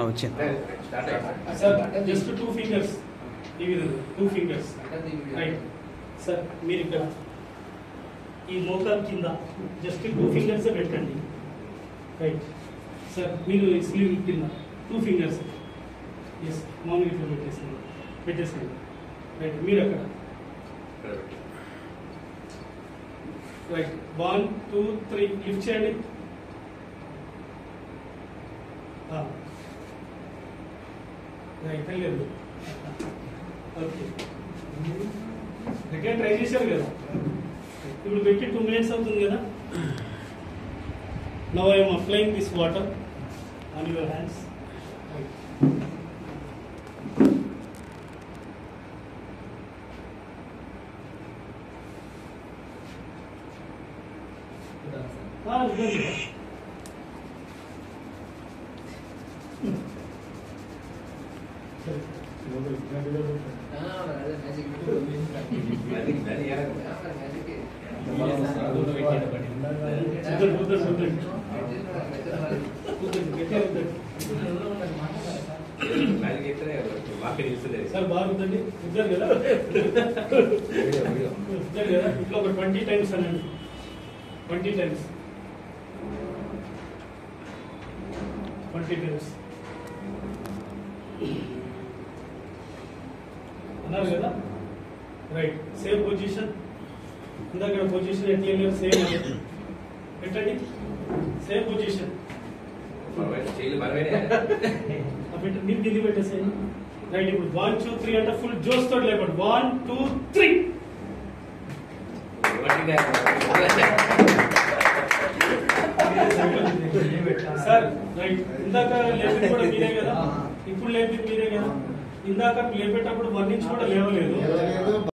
వచ్చింది sir just 2 fingers ఈ విధంగా 2 ఫింగర్స్ రైట్ సార్ మీరు ఇక్కడ ఈ మోకాలు కింద జస్ట్ 2 ఫింగర్స్ పెట్టండి రైట్ సార్ మీరు స్లీవ్ కింద 2 ఫింగర్స్ ఎస్ మామూలుగా ఇట్లా పెట్టేసుకోండి రైట్ మీరు అక్కడ రైట్ 1 2 3 లిఫ్ట్ చేయండి రైట్ లేదు ఓకే again ట్రై చేశారు కదా ఇప్పుడు పెట్టి 2 minutes అవుతుంది కదా now I am applying this water on your hands sir బాగుందండి ఇద్దరు కదా ఇట్లా ఒక 20 times అనండి 20 times 20 times అన్నారు కదా రైట్ సేమ్ పొజిషన్ ఇందాక పొజిషన్ ఎట్లా వెళ్ళారు సేమ్ పెట్టండి సేమ్ పొజిషన్ మీరు కింది పెట్టేసేయండి రైట్ ఇప్పుడు 1 2 3 అంటే ఫుల్ జోస్ తోటి లేపండి 1 2 3 సార్ రైట్ ఇందాక లేపింది కూడా మీరే కదా ఇప్పుడు లేపింది మీరే కదా ఇందాక లేపేటప్పుడు 1 inch కూడా లేవలేదు